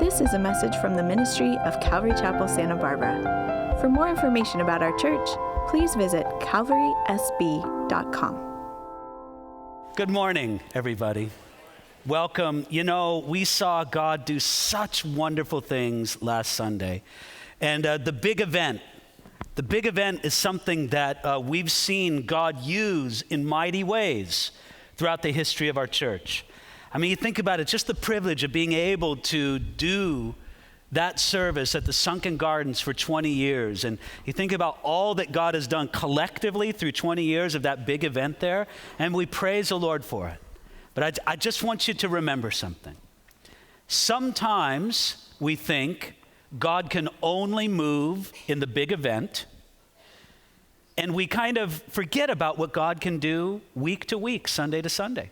This is a message from the ministry of Calvary Chapel, Santa Barbara. For more information about our church, please visit calvarysb.com. Good morning, everybody. Welcome. You know, we saw God do such wonderful things last Sunday. And the big event is something that we've seen God use in mighty ways throughout the history of our church. I mean, you think about it, just the privilege of being able to do that service at the Sunken Gardens for 20 years. And you think about all that God has done collectively through 20 years of that big event there, and we praise the Lord for it. But I just want you to remember something. Sometimes we think God can only move in the big event, and we kind of forget about what God can do week to week, Sunday to Sunday.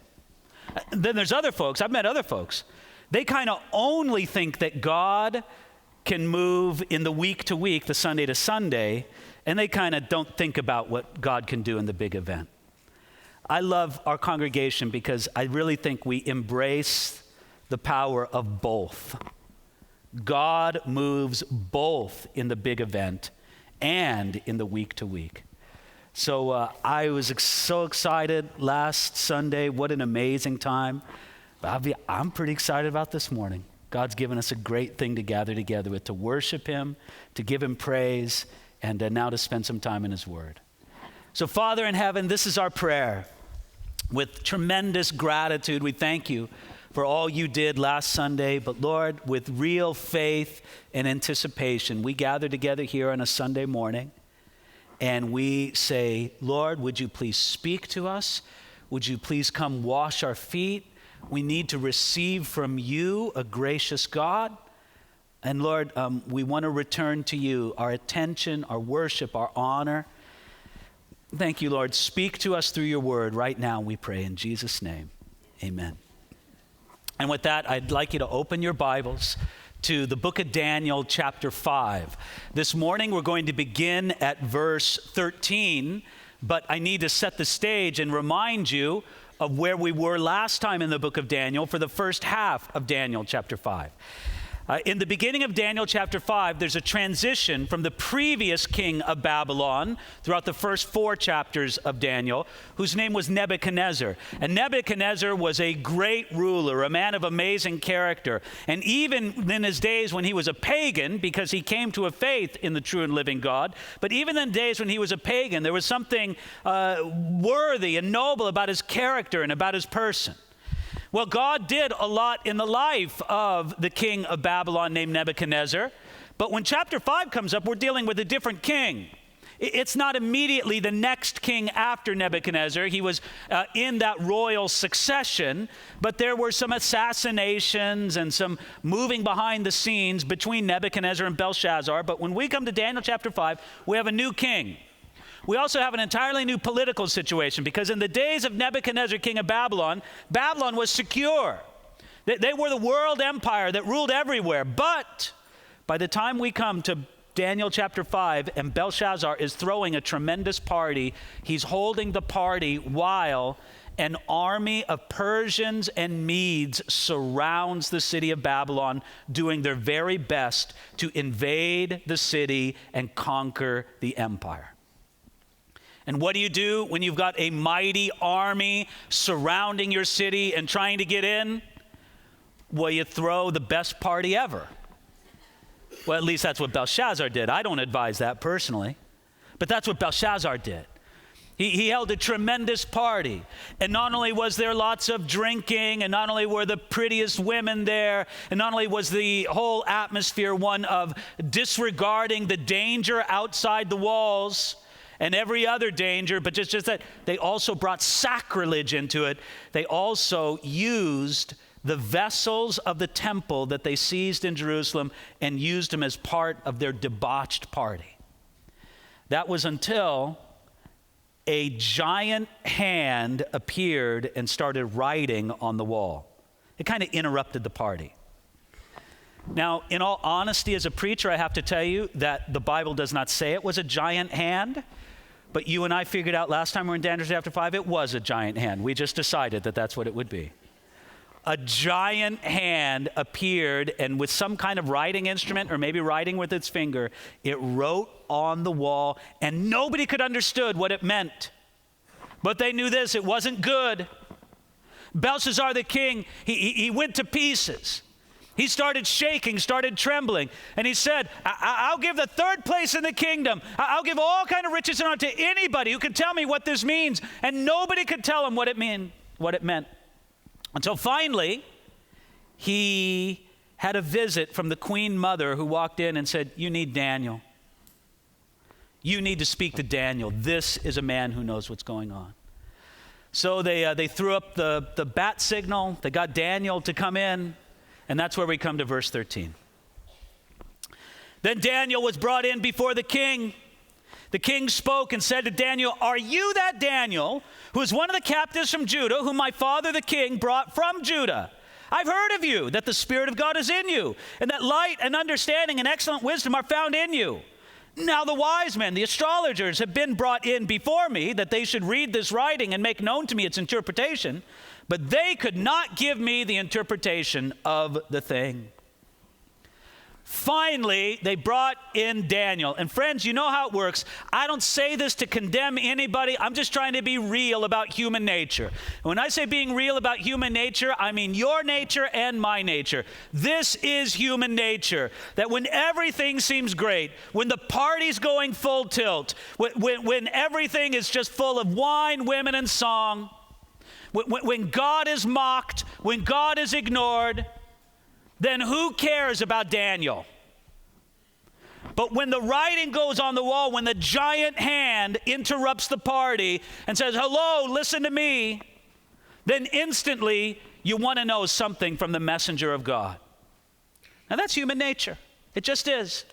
Then there's other folks, I've met other folks, they kind of only think that God can move in the week to week, the Sunday to Sunday, and they kind of don't think about what God can do in the big event. I love our congregation because I really think we embrace the power of both. God moves both in the big event and in the week to week. So I was so excited last Sunday. What an amazing time. But I'm pretty excited about this morning. God's given us a great thing to gather together with, to worship him, to give him praise, and now to spend some time in his word. So Father in heaven, this is our prayer. With tremendous gratitude, we thank you for all you did last Sunday. But Lord, with real faith and anticipation, we gather together here on a Sunday morning. And we say, Lord, would you please speak to us? Would you please come wash our feet? We need to receive from you, a gracious God. And Lord, we want to return to you our attention, our worship, our honor. Thank you, Lord. Speak to us through your word right now, we pray in Jesus' name. Amen. And with that, I'd like you to open your Bibles to the book of Daniel, chapter 5. This morning, we're going to begin at verse 13, but I need to set the stage and remind you of where we were last time in the book of Daniel for the first half of Daniel, chapter 5. In the beginning of Daniel chapter 5, there's a transition from the previous king of Babylon throughout the first 4 chapters of Daniel, whose name was Nebuchadnezzar. And Nebuchadnezzar was a great ruler, a man of amazing character. And even in his days when he was a pagan, because he came to a faith in the true and living God, but even in the days when he was a pagan, there was something worthy and noble about his character and about his person. Well, God did a lot in the life of the king of Babylon named Nebuchadnezzar. But when chapter 5 comes up, we're dealing with a different king. It's not immediately the next king after Nebuchadnezzar. He was in that royal succession, but there were some assassinations and some moving behind the scenes between Nebuchadnezzar and Belshazzar. But when we come to Daniel chapter 5, we have a new king. We also have an entirely new political situation because in the days of Nebuchadnezzar, king of Babylon, Babylon was secure. They were the world empire that ruled everywhere. But by the time we come to Daniel chapter 5 and Belshazzar is throwing a tremendous party, he's holding the party while an army of Persians and Medes surrounds the city of Babylon, doing their very best to invade the city and conquer the empire. And what do you do when you've got a mighty army surrounding your city and trying to get in? Well, you throw the best party ever. Well, at least that's what Belshazzar did. I don't advise that personally, but that's what Belshazzar did. He held a tremendous party. And not only was there lots of drinking, and not only were the prettiest women there, and not only was the whole atmosphere one of disregarding the danger outside the walls, and every other danger, but just that they also brought sacrilege into it. They also used the vessels of the temple that they seized in Jerusalem and used them as part of their debauched party. That was until a giant hand appeared and started writing on the wall. It kind of interrupted the party. Now, in all honesty, as a preacher, I have to tell you that the Bible does not say it was a giant hand. But you and I figured out last time we were in Daniel chapter 5, it was a giant hand. We just decided that that's what it would be. a giant hand appeared, and with some kind of writing instrument, or maybe writing with its finger, it wrote on the wall, and nobody could understand what it meant. But they knew this: it wasn't good. Belshazzar the king, he went to pieces. He started shaking, started trembling, and he said, I'll give the third place in the kingdom. I'll give all kind of riches and honor to anybody who can tell me what this means. And nobody could tell him what it meant. Until finally, he had a visit from the queen mother, who walked in and said, you need Daniel. You need to speak to Daniel. This is a man who knows what's going on. So they threw up the bat signal. They got Daniel to come in. And that's where we come to verse 13. Then Daniel was brought in before the king. The king spoke and said to Daniel, are you that Daniel, who is one of the captives from Judah, whom my father the king brought from Judah? I've heard of you, that the Spirit of God is in you, and that light and understanding and excellent wisdom are found in you. Now the wise men, the astrologers, have been brought in before me, that they should read this writing and make known to me its interpretation. But they could not give me the interpretation of the thing. Finally, they brought in Daniel. And friends, you know how it works. I don't say this to condemn anybody. I'm just trying to be real about human nature. And when I say being real about human nature, I mean your nature and my nature. This is human nature. That when everything seems great, when the party's going full tilt, when everything is just full of wine, women, and song, when God is mocked, when God is ignored, then who cares about Daniel? But when the writing goes on the wall, when the giant hand interrupts the party and says, hello, listen to me, then instantly you want to know something from the messenger of God. Now that's human nature. It just is.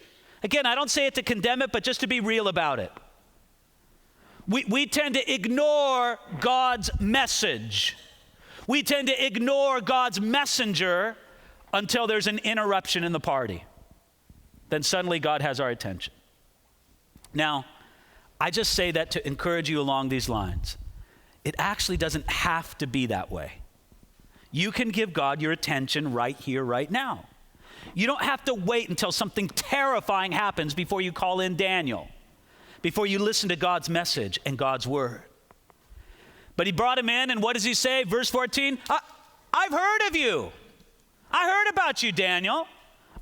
Again, I don't say it to condemn it, but just to be real about it. We tend to ignore God's message. We tend to ignore God's messenger until there's an interruption in the party. Then suddenly God has our attention. Now, I just say that to encourage you along these lines. It actually doesn't have to be that way. You can give God your attention right here, right now. You don't have to wait until something terrifying happens before you call in Daniel, before you listen to God's message and God's word. But he brought him in, and what does he say? Verse 14, I've heard of you. I heard about you, Daniel.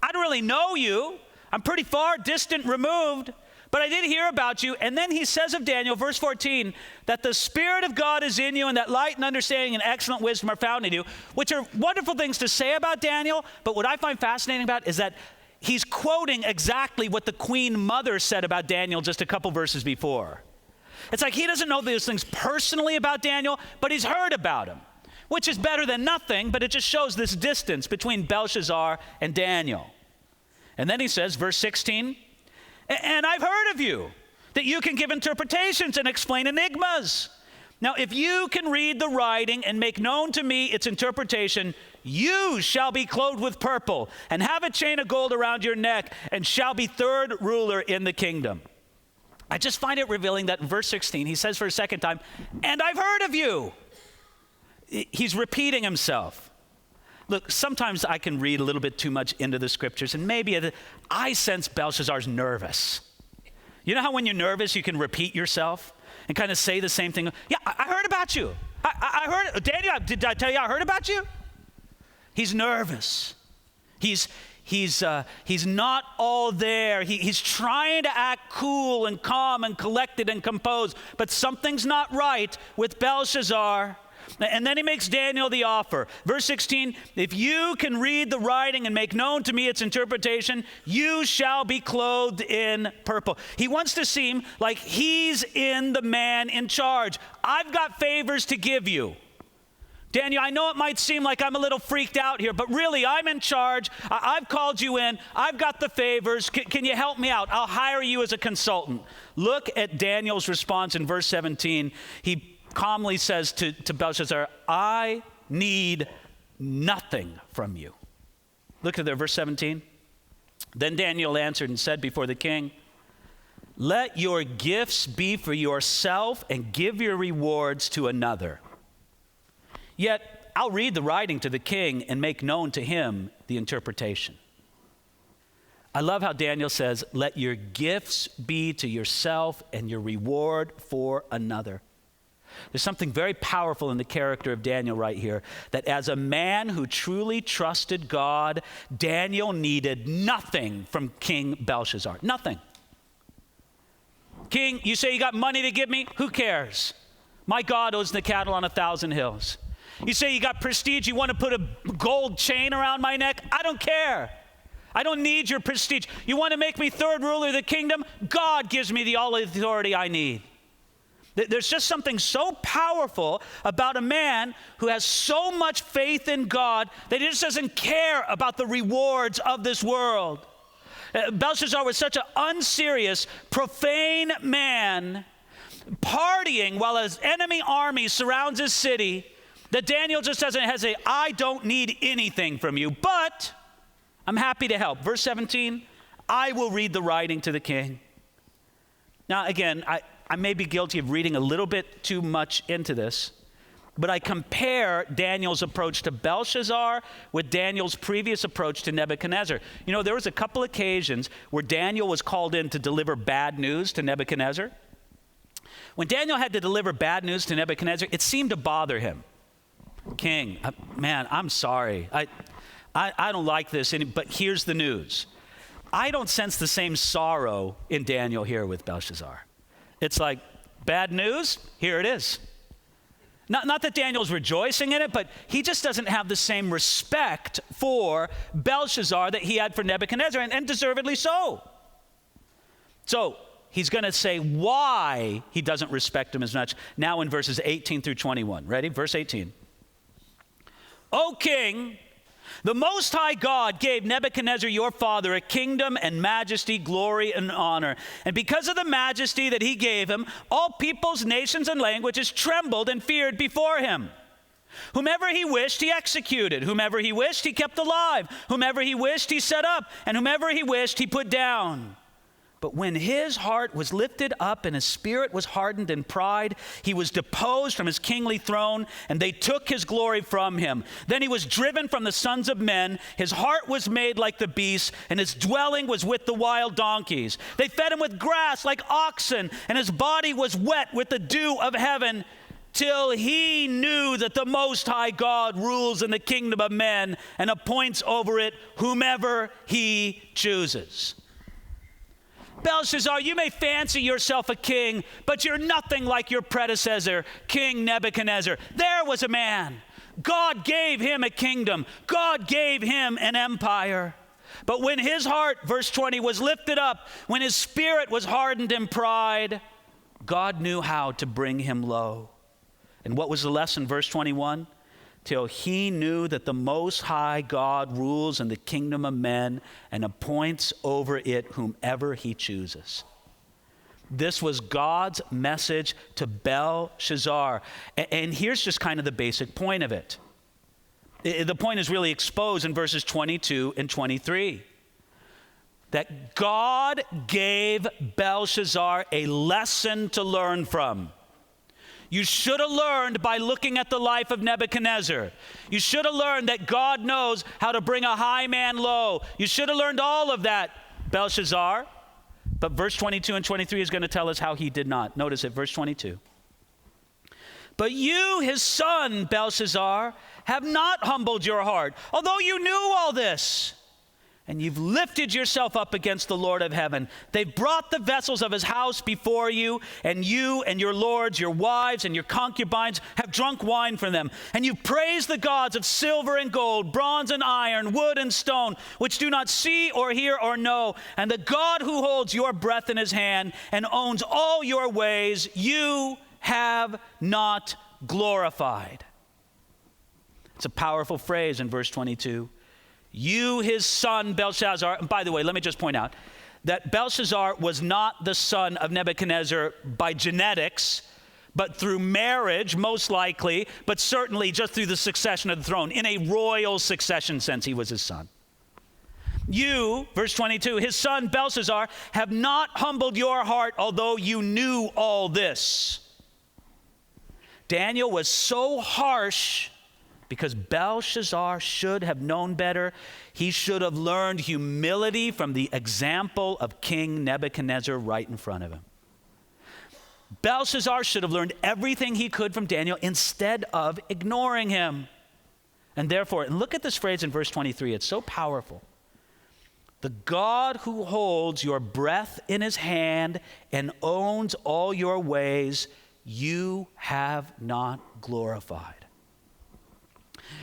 I don't really know you. I'm pretty far distant removed, but I did hear about you. And then he says of Daniel, verse 14, that the Spirit of God is in you, and that light and understanding and excellent wisdom are found in you, which are wonderful things to say about Daniel. But what I find fascinating about it is that he's quoting exactly what the queen mother said about Daniel just a couple verses before. It's like he doesn't know those things personally about Daniel, but he's heard about him, which is better than nothing, but it just shows this distance between Belshazzar and Daniel. And then he says, verse 16, and I've heard of you, that you can give interpretations and explain enigmas. Now, if you can read the writing and make known to me its interpretation, you shall be clothed with purple and have a chain of gold around your neck and shall be third ruler in the kingdom. I just find it revealing that in verse 16, he says for a second time, and I've heard of you. He's repeating himself. Look, sometimes I can read a little bit too much into the scriptures, and maybe I sense Belshazzar's nervous. You know how when you're nervous, you can repeat yourself and kind of say the same thing? Yeah, I heard about you. I heard, Daniel, did I tell you I heard about you? He's nervous. He's not all there. He's trying to act cool and calm and collected and composed, but something's not right with Belshazzar. And then he makes Daniel the offer. Verse 16, if you can read the writing and make known to me its interpretation, you shall be clothed in purple. He wants to seem like he's the man in charge. I've got favors to give you. Daniel, I know it might seem like I'm a little freaked out here, but really I'm in charge. I've called you in. I've got the favors. Can you help me out? I'll hire you as a consultant. Look at Daniel's response in verse 17. He calmly says to Belshazzar, I need nothing from you. Look at there, verse 17. Then Daniel answered and said before the king, let your gifts be for yourself and give your rewards to another. Yet I'll read the writing to the king and make known to him the interpretation. I love how Daniel says, let your gifts be to yourself and your reward for another. There's something very powerful in the character of Daniel right here, that as a man who truly trusted God, Daniel needed nothing from King Belshazzar. Nothing. King, you say you got money to give me? Who cares? My God owns the cattle on 1,000 hills. You say you got prestige, you want to put a gold chain around my neck? I don't care. I don't need your prestige. You want to make me third ruler of the kingdom? God gives me all the authority I need. There's just something so powerful about a man who has so much faith in God that he just doesn't care about the rewards of this world. Belshazzar was such an unserious, profane man, partying while his enemy army surrounds his city, that Daniel just doesn't hesitate. I don't need anything from you, but I'm happy to help. Verse 17, I will read the writing to the king. Now, again, I may be guilty of reading a little bit too much into this, but I compare Daniel's approach to Belshazzar with Daniel's previous approach to Nebuchadnezzar. You know, there was a couple occasions where Daniel was called in to deliver bad news to Nebuchadnezzar. When Daniel had to deliver bad news to Nebuchadnezzar, it seemed to bother him. King, man, I'm sorry. I don't like this, but here's the news. I don't sense the same sorrow in Daniel here with Belshazzar. It's like, bad news, here it is. Not that Daniel's rejoicing in it, but he just doesn't have the same respect for Belshazzar that he had for Nebuchadnezzar, and deservedly so. So he's going to say why he doesn't respect him as much now in verses 18 through 21. Ready? Verse 18. O king, the Most High God gave Nebuchadnezzar your father a kingdom and majesty, glory and honor. And because of the majesty that he gave him, all peoples, nations, and languages trembled and feared before him. Whomever he wished, he executed. Whomever he wished, he kept alive. Whomever he wished, he set up. And whomever he wished, he put down. But when his heart was lifted up and his spirit was hardened in pride, he was deposed from his kingly throne, and they took his glory from him. Then he was driven from the sons of men. His heart was made like the beasts, and his dwelling was with the wild donkeys. They fed him with grass like oxen, and his body was wet with the dew of heaven, till he knew that the Most High God rules in the kingdom of men and appoints over it whomever he chooses. Belshazzar, you may fancy yourself a king, but you're nothing like your predecessor, King Nebuchadnezzar. There was a man. God gave him a kingdom. God gave him an empire. But when his heart, verse 20, was lifted up, when his spirit was hardened in pride, God knew how to bring him low. And what was the lesson, verse 21? Till he knew that the Most High God rules in the kingdom of men and appoints over it whomever he chooses. This was God's message to Belshazzar. And here's just kind of the basic point of it. The point is really exposed in verses 22 and 23. That God gave Belshazzar a lesson to learn from. You should have learned by looking at the life of Nebuchadnezzar. You should have learned that God knows how to bring a high man low. You should have learned all of that, Belshazzar. But verse 22 and 23 is going to tell us how he did not. Notice it, verse 22. But you, his son, Belshazzar, have not humbled your heart, although you knew all this. And you've lifted yourself up against the Lord of heaven. They've brought the vessels of his house before you and your lords, your wives, and your concubines have drunk wine from them. And you praise the gods of silver and gold, bronze and iron, wood and stone, which do not see or hear or know. And the God who holds your breath in his hand and owns all your ways, you have not glorified. It's a powerful phrase in verse 22. You, his son, Belshazzar. And by the way, let me just point out that Belshazzar was not the son of Nebuchadnezzar by genetics, but through marriage, most likely, but certainly just through the succession of the throne. In a royal succession sense, he was his son. You, verse 22, his son Belshazzar, have not humbled your heart, although you knew all this. Daniel was so harsh because Belshazzar should have known better. He should have learned humility from the example of King Nebuchadnezzar right in front of him. Belshazzar should have learned everything he could from Daniel instead of ignoring him. And therefore, and look at this phrase in verse 23. It's so powerful. The God who holds your breath in his hand and owns all your ways, you have not glorified.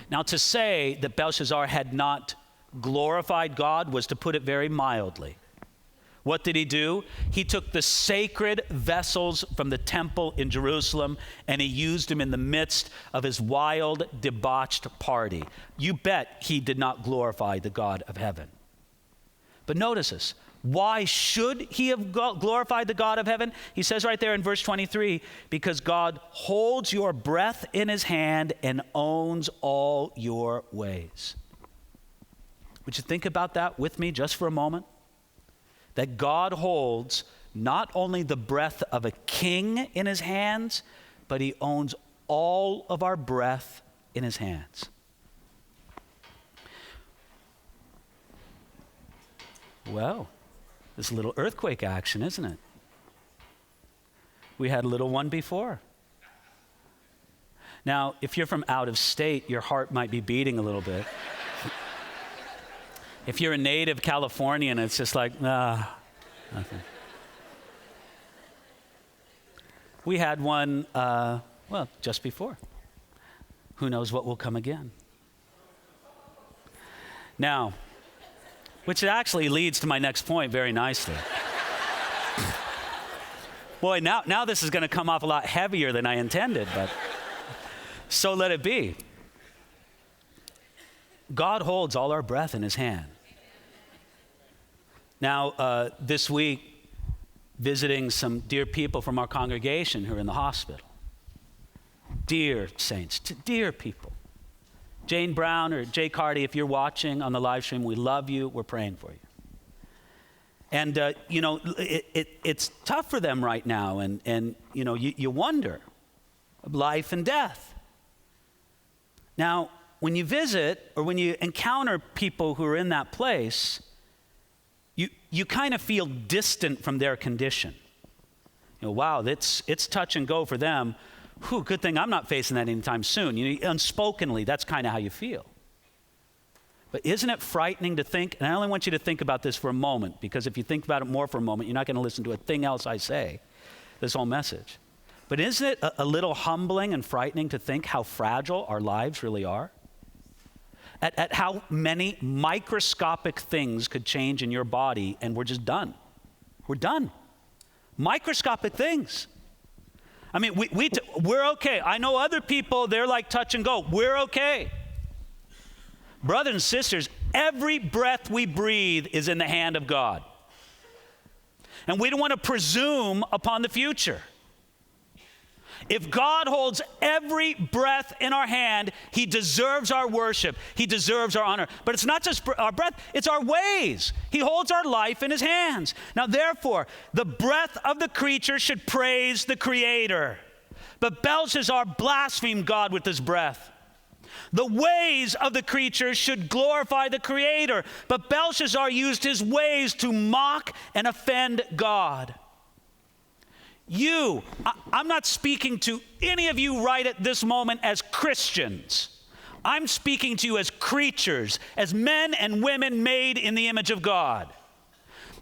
Now, to say that Belshazzar had not glorified God was to put it very mildly. What did he do? He took the sacred vessels from the temple in Jerusalem and he used them in the midst of his wild, debauched party. You bet he did not glorify the God of heaven. But notice this. Why should he have glorified the God of heaven? He says right there in verse 23, because God holds your breath in his hand and owns all your ways. Would you think about that with me just for a moment? That God holds not only the breath of a king in his hands, but he owns all of our breath in his hands. Well, this little earthquake action, isn't it? We had a little one before. Now, if you're from out of state, your heart might be beating a little bit. If you're a native Californian, it's just like, nothing. We had one, just before. Who knows what will come again? Now, which actually leads to my next point very nicely. Boy, now this is going to come off a lot heavier than I intended, but so let it be. God holds all our breath in his hand. Now, this week, visiting some dear people from our congregation who are in the hospital. Dear saints, dear people. Jane Brown or Jay Cardy, if you're watching on the live stream, we love you. We're praying for you. And, it's tough for them right now. And you wonder, life and death. Now, when you visit or when you encounter people who are in that place, you kind of feel distant from their condition. Wow, it's touch and go for them. Whew, good thing I'm not facing that anytime soon. Unspokenly, that's kind of how you feel. But isn't it frightening to think, and I only want you to think about this for a moment, because if you think about it more for a moment, you're not going to listen to a thing else I say, this whole message. But isn't it a little humbling and frightening to think how fragile our lives really are? At how many microscopic things could change in your body, and we're just done. We're done. Microscopic things. I mean, we're okay. I know other people, they're like touch and go. We're okay. Brothers and sisters, every breath we breathe is in the hand of God. And we don't want to presume upon the future. If God holds every breath in our hand, he deserves our worship. He deserves our honor. But it's not just our breath, it's our ways. He holds our life in his hands. Now, therefore, the breath of the creature should praise the Creator. But Belshazzar blasphemed God with his breath. The ways of the creature should glorify the Creator. But Belshazzar used his ways to mock and offend God. I'm not speaking to any of you right at this moment as Christians. I'm speaking to you as creatures, as men and women made in the image of God.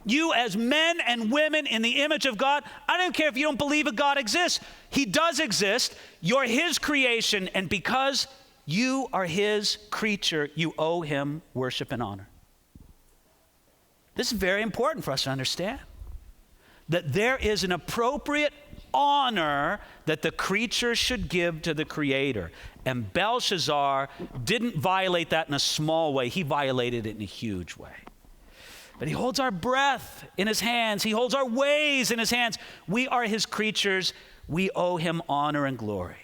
You as men and women in the image of God, I don't care if you don't believe a God exists. He does exist. You're his creation, and because you are his creature, you owe him worship and honor. This is very important for us to understand. That there is an appropriate honor that the creature should give to the Creator. And Belshazzar didn't violate that in a small way. He violated it in a huge way. But he holds our breath in his hands. He holds our ways in his hands. We are his creatures. We owe him honor and glory.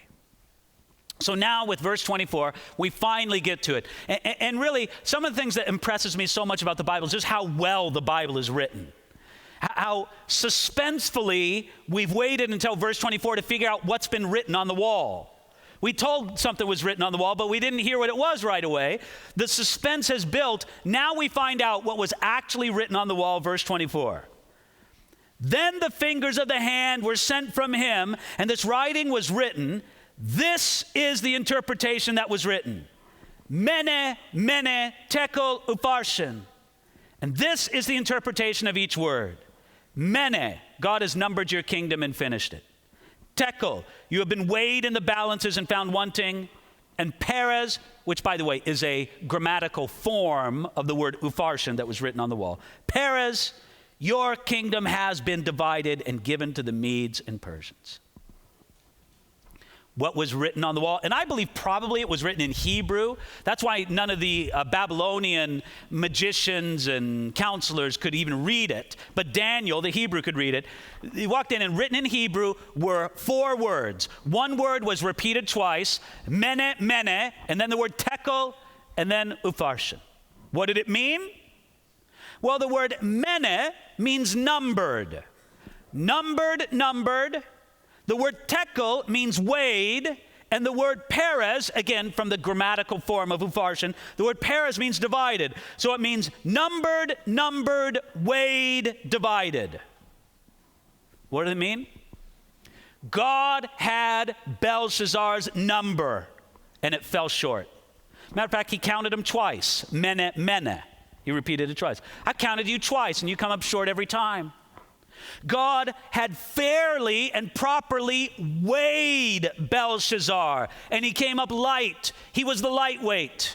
So now with verse 24, we finally get to it. And really, some of the things that impresses me so much about the Bible is just how well the Bible is written. How suspensefully we've waited until verse 24 to figure out what's been written on the wall. We told something was written on the wall, but we didn't hear what it was right away. The suspense has built. Now we find out what was actually written on the wall, verse 24. Then the fingers of the hand were sent from him, and this writing was written. This is the interpretation that was written. Mene, mene, tekel, upharsin. And this is the interpretation of each word. Mene, God has numbered your kingdom and finished it. Tekel, you have been weighed in the balances and found wanting. And Perez, which by the way is a grammatical form of the word upharsin that was written on the wall. Perez, your kingdom has been divided and given to the Medes and Persians. What was written on the wall, and I believe probably it was written in Hebrew. That's why none of the Babylonian magicians and counselors could even read it. But Daniel, the Hebrew, could read it. He walked in, and written in Hebrew were 4 words. One word was repeated twice, mene, mene, and then the word tekel, and then upharsin. What did it mean? Well, the word mene means numbered. Numbered. The word tekel means weighed, and the word perez, again from the grammatical form of upharsin, the word perez means divided. So it means numbered, weighed, divided. What does it mean? God had Belshazzar's number, and it fell short. Matter of fact, he counted him twice. Mene, mene. He repeated it twice. I counted you twice, and you come up short every time. God had fairly and properly weighed Belshazzar, and he came up light. He was the lightweight.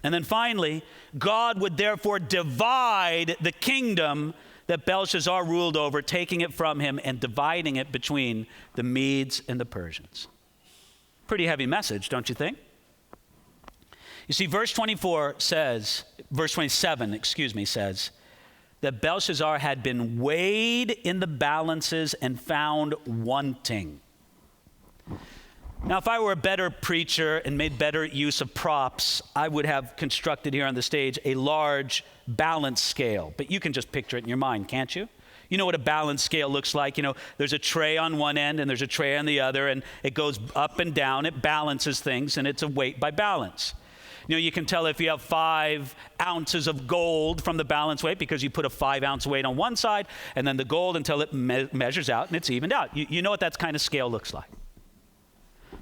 And then finally, God would therefore divide the kingdom that Belshazzar ruled over, taking it from him and dividing it between the Medes and the Persians. Pretty heavy message, don't you think? You see, verse 27 says, that Belshazzar had been weighed in the balances and found wanting. Now, if I were a better preacher and made better use of props, I would have constructed here on the stage a large balance scale. But you can just picture it in your mind, can't you? You know what a balance scale looks like. You know, there's a tray on one end and there's a tray on the other, and it goes up and down. It balances things, and it's a weight by balance. You know, you can tell if you have 5 ounces of gold from the balance weight because you put a 5-ounce weight on one side and then the gold until it measures out and it's evened out. You know what that kind of scale looks like.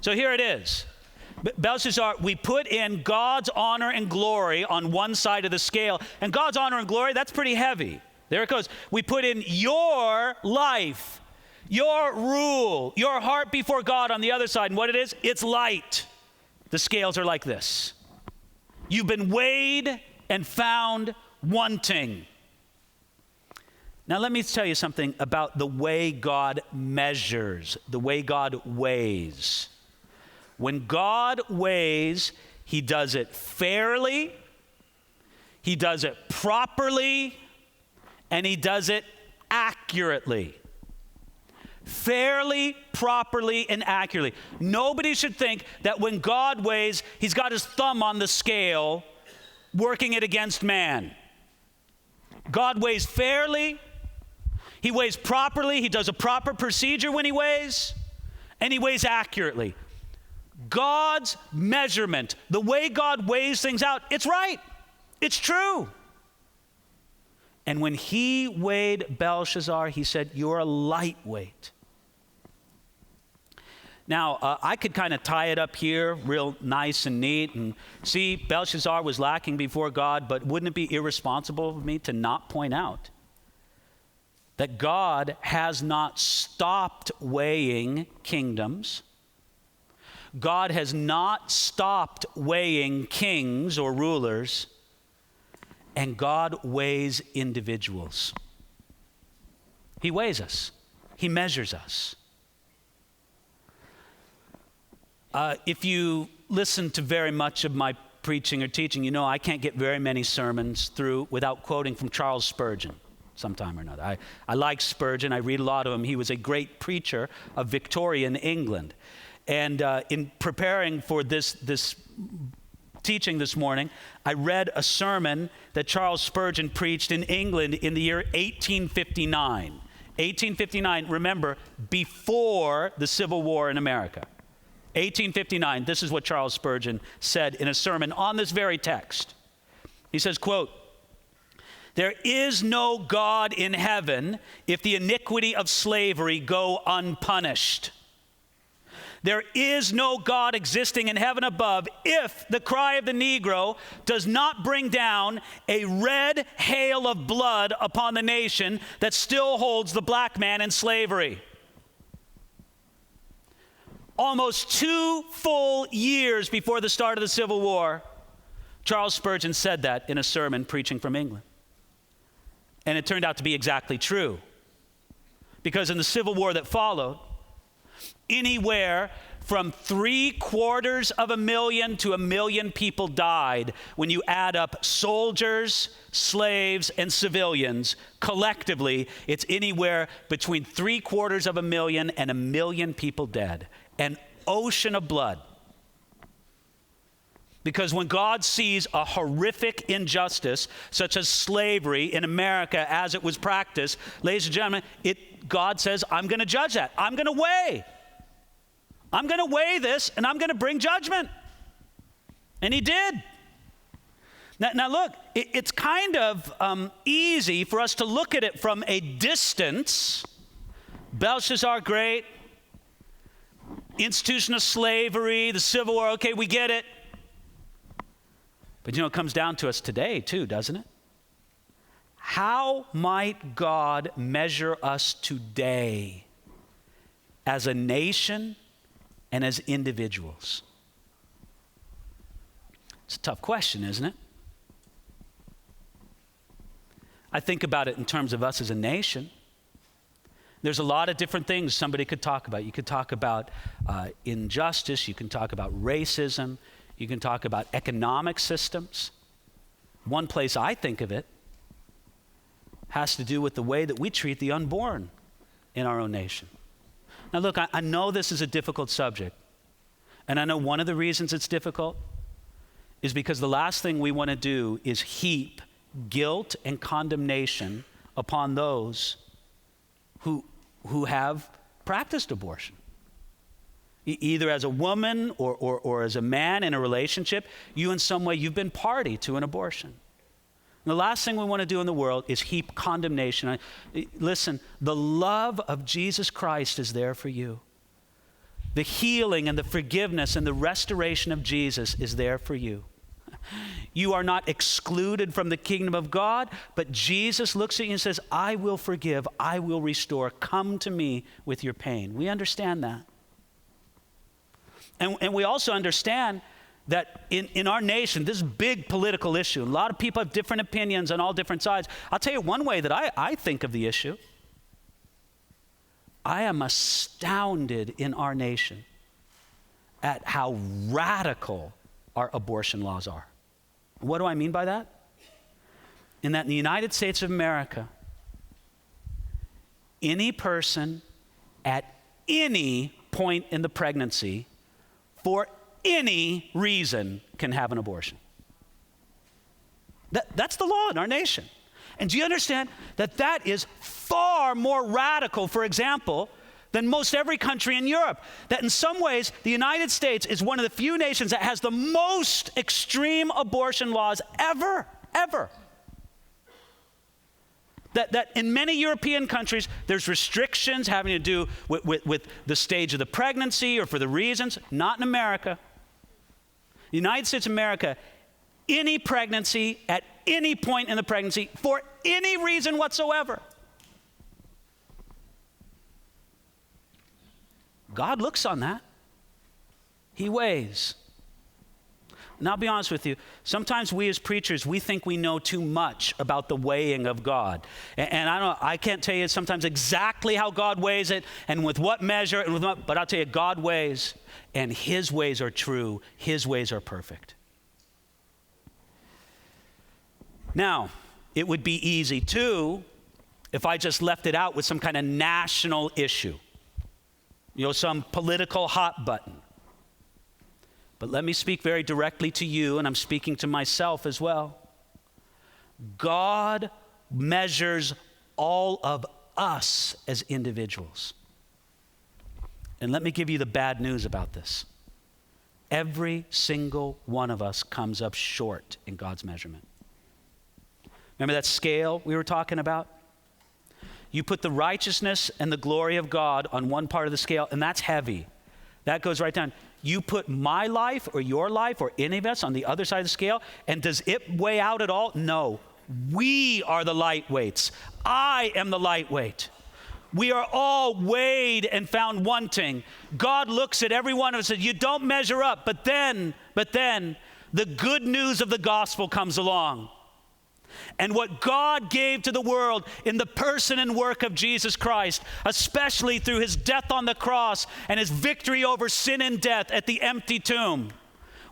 So here it is. Belshazzar, we put in God's honor and glory on one side of the scale. And God's honor and glory, that's pretty heavy. There it goes. We put in your life, your rule, your heart before God on the other side. And what it is, it's light. The scales are like this. You've been weighed and found wanting. Now, let me tell you something about the way God measures, the way God weighs. When God weighs, he does it fairly, he does it properly, and he does it accurately. Fairly, properly, and accurately. Nobody should think that when God weighs, he's got his thumb on the scale, working it against man. God weighs fairly, he weighs properly, he does a proper procedure when he weighs, and he weighs accurately. God's measurement, the way God weighs things out, it's right, it's true. And when he weighed Belshazzar, he said, you're a lightweight. Now, I could kind of tie it up here real nice and neat and see Belshazzar was lacking before God, but wouldn't it be irresponsible of me to not point out that God has not stopped weighing kingdoms? God has not stopped weighing kings or rulers, and God weighs individuals. He weighs us. He measures us. If you listen to very much of my preaching or teaching, you know I can't get very many sermons through without quoting from Charles Spurgeon sometime or another. I like Spurgeon. I read a lot of him. He was a great preacher of Victorian England. And in preparing for this teaching this morning, I read a sermon that Charles Spurgeon preached in England in the year 1859. 1859, remember, before the Civil War in America. 1859, this is what Charles Spurgeon said in a sermon on this very text. He says, quote, "There is no God in heaven if the iniquity of slavery go unpunished. There is no God existing in heaven above if the cry of the Negro does not bring down a red hail of blood upon the nation that still holds the black man in slavery." Almost 2 full years before the start of the Civil War, Charles Spurgeon said that in a sermon preaching from England. And it turned out to be exactly true. Because in the Civil War that followed, anywhere from 750,000 to 1 million people died when you add up soldiers, slaves, and civilians. Collectively, it's anywhere between 750,000 and 1 million people dead. An ocean of blood. Because when God sees a horrific injustice, such as slavery in America as it was practiced, ladies and gentlemen, God says, I'm going to judge that. I'm going to weigh this, and I'm going to bring judgment. And he did. Now look, it's kind of easy for us to look at it from a distance. Belshazzar Great, institution of slavery, the Civil War, okay, we get it. But it comes down to us today too, doesn't it? How might God measure us today as a nation and as individuals? It's a tough question, isn't it? I think about it in terms of us as a nation. There's a lot of different things somebody could talk about. You could talk about injustice. You can talk about racism. You can talk about economic systems. One place I think of it has to do with the way that we treat the unborn in our own nation. Now look, I know this is a difficult subject. And I know one of the reasons it's difficult is because the last thing we want to do is heap guilt and condemnation upon those who have practiced abortion. Either as a woman or as a man in a relationship, you in some way, you've been party to an abortion. And the last thing we want to do in the world is heap condemnation. Listen, the love of Jesus Christ is there for you. The healing and the forgiveness and the restoration of Jesus is there for you. You are not excluded from the kingdom of God, but Jesus looks at you and says, I will forgive, I will restore. Come to me with your pain. We understand that. And we also understand that in our nation, this is a big political issue. A lot of people have different opinions on all different sides. I'll tell you one way that I think of the issue. I am astounded in our nation at how radical our abortion laws are. What do I mean by that? In that in the United States of America, any person at any point in the pregnancy for any reason can have an abortion. That's the law in our nation. And do you understand that is far more radical, for example, than most every country in Europe? That in some ways, the United States is one of the few nations that has the most extreme abortion laws ever. That in many European countries, there's restrictions having to do with the stage of the pregnancy or for the reasons. Not in America. The United States of America, any pregnancy at any point in the pregnancy for any reason whatsoever. God looks on that. He weighs. And I'll be honest with you, sometimes we as preachers, we think we know too much about the weighing of God. And I can't tell you sometimes exactly how God weighs it and with what measure, but I'll tell you, God weighs, and his ways are true. His ways are perfect. Now, it would be easy too if I just left it out with some kind of national issue. Some political hot button. But let me speak very directly to you, and I'm speaking to myself as well. God measures all of us as individuals. And let me give you the bad news about this. Every single one of us comes up short in God's measurement. Remember that scale we were talking about? You put the righteousness and the glory of God on one part of the scale, and that's heavy. That goes right down. You put my life or your life or any of us on the other side of the scale, and does it weigh out at all? No. We are the lightweights. I am the lightweight. We are all weighed and found wanting. God looks at every one of us and says, you don't measure up. But then, the good news of the gospel comes along. And what God gave to the world in the person and work of Jesus Christ, especially through his death on the cross and his victory over sin and death at the empty tomb.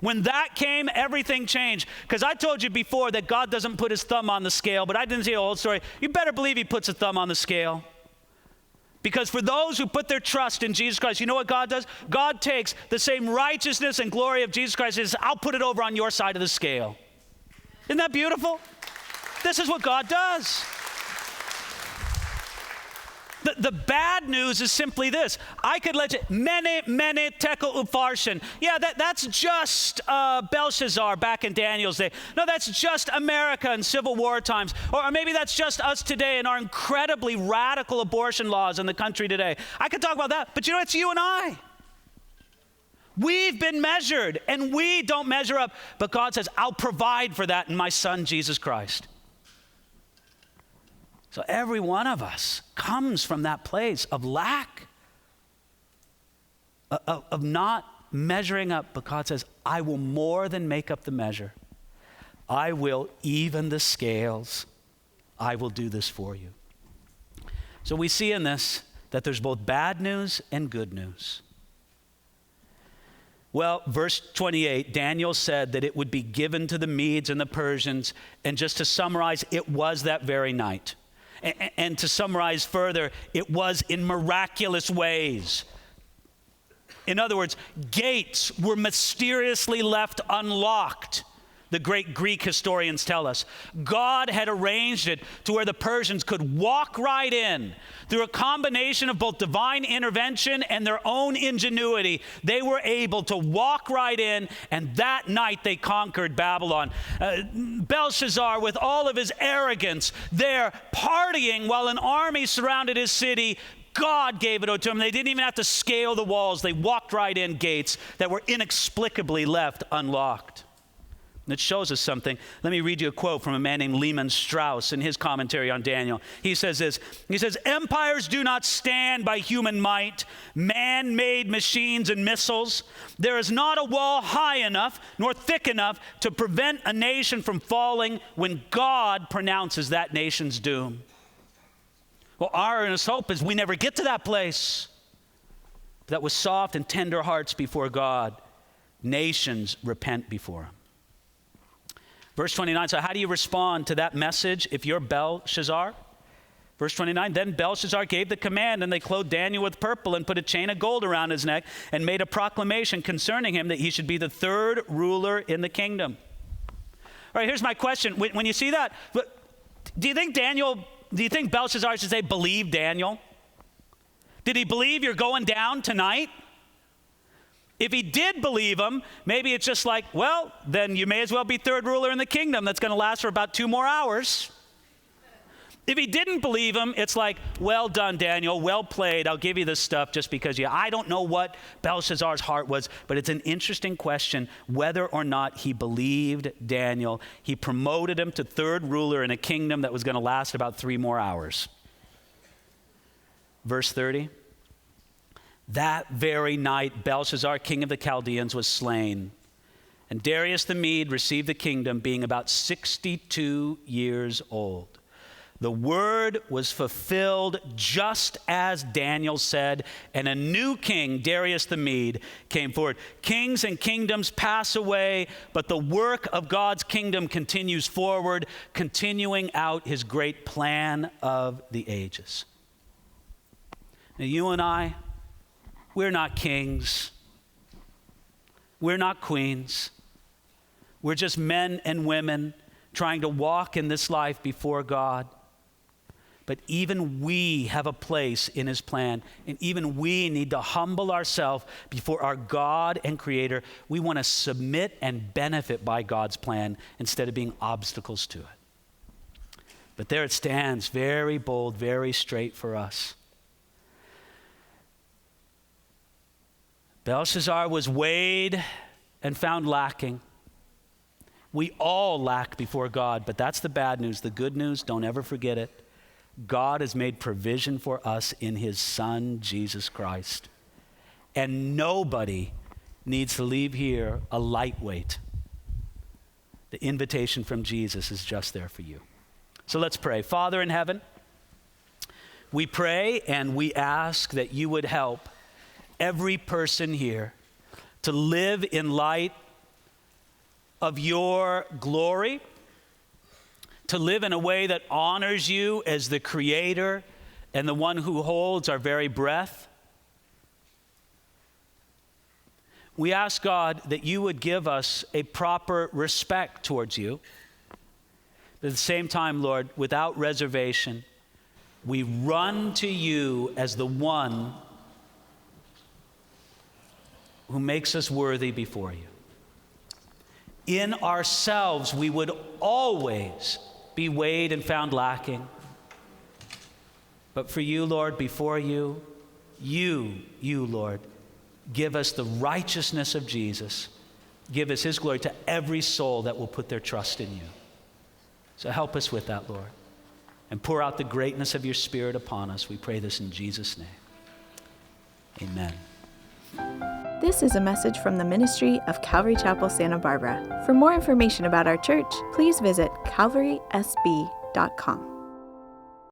When that came, everything changed. Because I told you before that God doesn't put his thumb on the scale, but I didn't say the whole story. You better believe he puts a thumb on the scale. Because for those who put their trust in Jesus Christ, you know what God does? God takes the same righteousness and glory of Jesus Christ and says, I'll put it over on your side of the scale. Isn't that beautiful? This is what God does. The bad news is simply this. I could let you, mene tekel upharsin. Yeah, that's just Belshazzar back in Daniel's day. No, that's just America in Civil War times. Or maybe that's just us today and our incredibly radical abortion laws in the country today. I could talk about that, but you know, it's you and I. We've been measured, and we don't measure up. But God says, I'll provide for that in my Son, Jesus Christ. So every one of us comes from that place of lack, of not measuring up. But God says, I will more than make up the measure. I will even the scales. I will do this for you. So we see in this that there's both bad news and good news. Well, verse 28, Daniel said that it would be given to the Medes and the Persians. And just to summarize, it was that very night. And to summarize further, it was in miraculous ways. In other words, gates were mysteriously left unlocked, the great Greek historians tell us. God had arranged it to where the Persians could walk right in. Through a combination of both divine intervention and their own ingenuity, they were able to walk right in, and that night they conquered Babylon. Belshazzar, with all of his arrogance, there partying while an army surrounded his city, God gave it to them. They didn't even have to scale the walls. They walked right in gates that were inexplicably left unlocked. And it shows us something. Let me read you a quote from a man named Lehman Strauss in his commentary on Daniel. He says this. He says, empires do not stand by human might, man-made machines and missiles. There is not a wall high enough nor thick enough to prevent a nation from falling when God pronounces that nation's doom. Well, our earnest hope is we never get to that place. That with soft and tender hearts before God, nations repent before him. Verse 29, so how do you respond to that message if you're Belshazzar? Verse 29, then Belshazzar gave the command, and they clothed Daniel with purple and put a chain of gold around his neck and made a proclamation concerning him that he should be the third ruler in the kingdom. All right, here's my question. When you see that, do you think Belshazzar should say, believe Daniel? Did he believe you're going down tonight? If he did believe him, maybe it's just like, well, then you may as well be third ruler in the kingdom. That's going to last for about 2 more hours. If he didn't believe him, it's like, well done, Daniel, well played. I'll give you this stuff just because I don't know what Belshazzar's heart was, but it's an interesting question whether or not he believed Daniel. He promoted him to third ruler in a kingdom that was going to last about 3 more hours. Verse 30. That very night, Belshazzar, king of the Chaldeans, was slain. And Darius the Mede received the kingdom, being about 62 years old. The word was fulfilled just as Daniel said, and a new king, Darius the Mede, came forward. Kings and kingdoms pass away, but the work of God's kingdom continues forward, continuing out his great plan of the ages. Now, you and I, we're not kings. We're not queens. We're just men and women trying to walk in this life before God. But even we have a place in his plan, and even we need to humble ourselves before our God and Creator. We want to submit and benefit by God's plan instead of being obstacles to it. But there it stands, very bold, very straight for us. Belshazzar was weighed and found lacking. We all lack before God, but that's the bad news. The good news, don't ever forget it. God has made provision for us in his Son, Jesus Christ. And nobody needs to leave here a lightweight. The invitation from Jesus is just there for you. So let's pray. Father in heaven, we pray and we ask that you would help every person here to live in light of your glory, to live in a way that honors you as the Creator and the one who holds our very breath. We ask, God, that you would give us a proper respect towards you. But at the same time, Lord, without reservation, we run to you as the one who makes us worthy before you. In ourselves, we would always be weighed and found lacking. But for you, Lord, before you, Lord, give us the righteousness of Jesus. Give us his glory to every soul that will put their trust in you. So help us with that, Lord. And pour out the greatness of your Spirit upon us. We pray this in Jesus' name. Amen. This is a message from the ministry of Calvary Chapel, Santa Barbara. For more information about our church, please visit calvarysb.com.